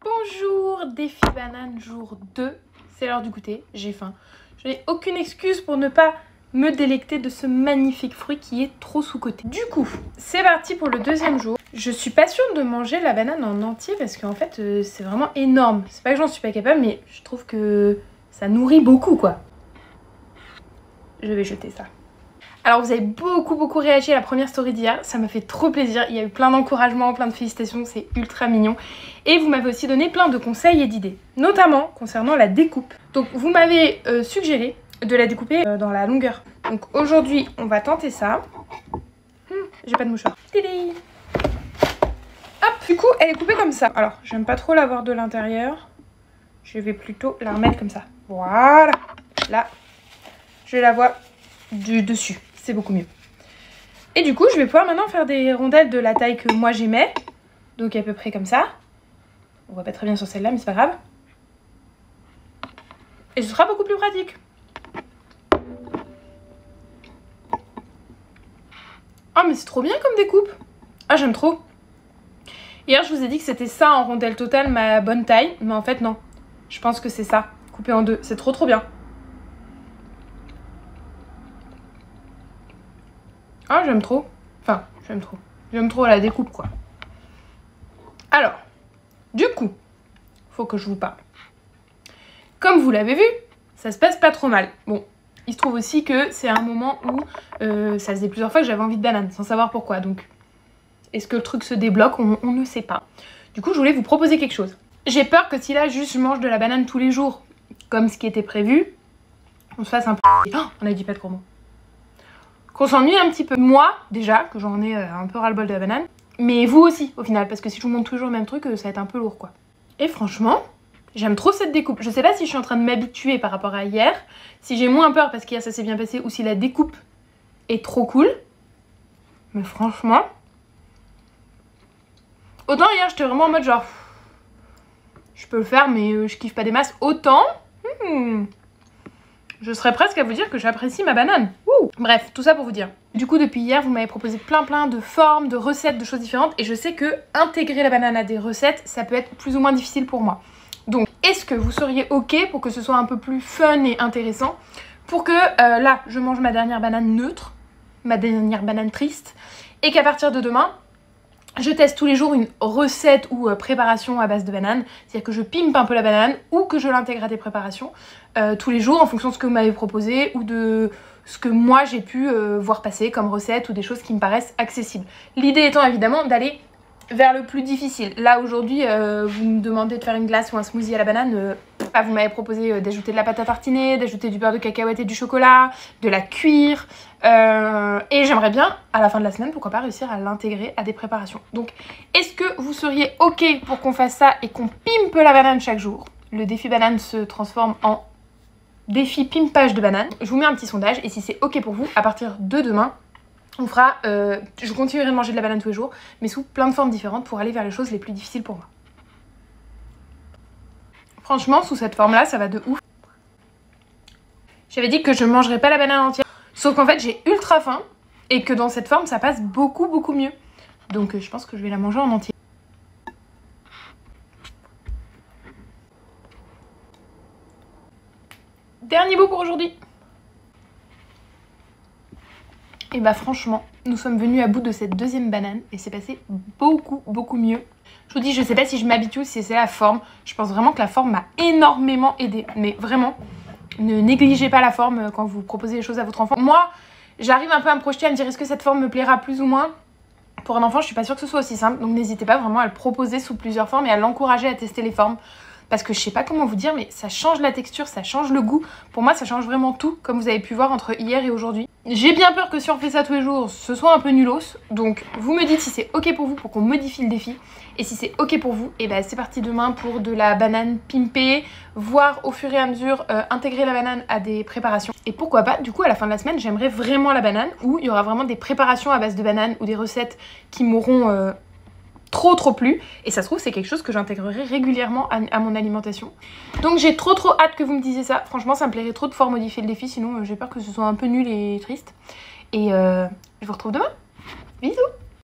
Bonjour, défi banane jour 2, c'est l'heure du goûter, j'ai faim. Je n'ai aucune excuse pour ne pas me délecter de ce magnifique fruit qui est trop sous-coté. Du coup, c'est parti pour le deuxième jour. Je suis pas sûre de manger la banane en entier parce qu'en fait c'est vraiment énorme. C'est pas que j'en suis pas capable, mais je trouve que ça nourrit beaucoup quoi. Je vais jeter ça. Alors vous avez beaucoup réagi à la première story d'hier, ça m'a fait trop plaisir, il y a eu plein d'encouragements, plein de félicitations, c'est ultra mignon. Et vous m'avez aussi donné plein de conseils et d'idées, notamment concernant la découpe. Donc vous m'avez suggéré de la découper dans la longueur. Donc aujourd'hui on va tenter ça. J'ai pas de mouchoir. Tadam. Hop, du coup elle est coupée comme ça. Alors j'aime pas trop la voir de l'intérieur, je vais plutôt la remettre comme ça. Voilà, là je la vois du dessus. C'est beaucoup mieux. Et du coup, je vais pouvoir maintenant faire des rondelles de la taille que moi j'aimais. Donc à peu près comme ça. On voit pas très bien sur celle-là, mais c'est pas grave. Et ce sera beaucoup plus pratique. Ah, mais c'est trop bien comme découpe. Ah, j'aime trop. Hier, je vous ai dit que c'était ça en rondelle totale, ma bonne taille. Mais en fait, non. Je pense que c'est ça, coupé en deux. C'est trop bien. Ah, j'aime trop. Enfin, j'aime trop. J'aime trop la découpe, quoi. Alors, du coup, faut que je vous parle. Comme vous l'avez vu, ça se passe pas trop mal. Bon, il se trouve aussi que c'est un moment où ça faisait plusieurs fois que j'avais envie de banane, sans savoir pourquoi. Donc, est-ce que le truc se débloque? On ne sait pas. Du coup, je voulais vous proposer quelque chose. J'ai peur que si là, juste je mange de la banane tous les jours, comme ce qui était prévu, on se fasse un peu... Oh, on a dit pas de gros mots. Qu'on s'ennuie un petit peu. Moi, déjà, que j'en ai un peu ras-le-bol de la banane. Mais vous aussi, au final, parce que si je vous montre toujours le même truc, ça va être un peu lourd, quoi. Et franchement, j'aime trop cette découpe. Je sais pas si je suis en train de m'habituer par rapport à hier, si j'ai moins peur parce qu'hier ça s'est bien passé, ou si la découpe est trop cool. Mais franchement... Autant hier, j'étais vraiment en mode genre... Je peux le faire, mais je kiffe pas des masses. Autant... je serais presque à vous dire que j'apprécie ma banane. Ouh. Bref, tout ça pour vous dire. Du coup, depuis hier, vous m'avez proposé plein de formes, de recettes, de choses différentes. Et je sais que intégrer la banane à des recettes, ça peut être plus ou moins difficile pour moi. Donc, est-ce que vous seriez ok pour que ce soit un peu plus fun et intéressant? Pour que, là, je mange ma dernière banane neutre, ma dernière banane triste. Et qu'à partir de demain... je teste tous les jours une recette ou préparation à base de banane. C'est-à-dire que je pimpe un peu la banane ou que je l'intègre à des préparations tous les jours en fonction de ce que vous m'avez proposé ou de ce que moi j'ai pu voir passer comme recette ou des choses qui me paraissent accessibles. L'idée étant évidemment d'aller vers le plus difficile. Là aujourd'hui, vous me demandez de faire une glace ou un smoothie à la banane. Vous m'avez proposé d'ajouter de la pâte à tartiner, d'ajouter du beurre de cacahuète et du chocolat, de la cuire. Et j'aimerais bien, à la fin de la semaine, pourquoi pas réussir à l'intégrer à des préparations. Donc, est-ce que vous seriez ok pour qu'on fasse ça et qu'on pimpe la banane chaque jour? Le défi banane se transforme en défi pimpage de banane. Je vous mets un petit sondage et si c'est ok pour vous, à partir de demain, on fera... je continuerai de manger de la banane tous les jours, mais sous plein de formes différentes pour aller vers les choses les plus difficiles pour moi. Franchement, sous cette forme-là, ça va de ouf. J'avais dit que je ne mangerais pas la banane entière. Sauf qu'en fait, j'ai ultra faim et que dans cette forme, ça passe beaucoup mieux. Donc, je pense que je vais la manger en entier. Dernier bout pour aujourd'hui. Et bah franchement, nous sommes venus à bout de cette deuxième banane et c'est passé beaucoup mieux. Je vous dis, je sais pas si je m'habitue ou si c'est la forme. Je pense vraiment que la forme m'a énormément aidée. Mais vraiment, ne négligez pas la forme quand vous proposez les choses à votre enfant. Moi, j'arrive un peu à me projeter, à me dire est-ce que cette forme me plaira plus ou moins. Pour un enfant, je suis pas sûre que ce soit aussi simple. Donc n'hésitez pas vraiment à le proposer sous plusieurs formes et à l'encourager à tester les formes. Parce que je sais pas comment vous dire, mais ça change la texture, ça change le goût. Pour moi, ça change vraiment tout, comme vous avez pu voir entre hier et aujourd'hui. J'ai bien peur que si on fait ça tous les jours, ce soit un peu nulos. Donc vous me dites si c'est ok pour vous pour qu'on modifie le défi. Et si c'est ok pour vous, et ben c'est parti demain pour de la banane pimpée, voire au fur et à mesure intégrer la banane à des préparations. Et pourquoi pas, du coup à la fin de la semaine, j'aimerais vraiment la banane, où il y aura vraiment des préparations à base de banane ou des recettes qui m'auront... trop plu et ça se trouve c'est quelque chose que j'intégrerai régulièrement à mon alimentation. Donc j'ai trop hâte que vous me disiez ça. Franchement ça me plairait trop de pouvoir modifier le défi, sinon j'ai peur que ce soit un peu nul et triste. Et je vous retrouve demain. Bisous.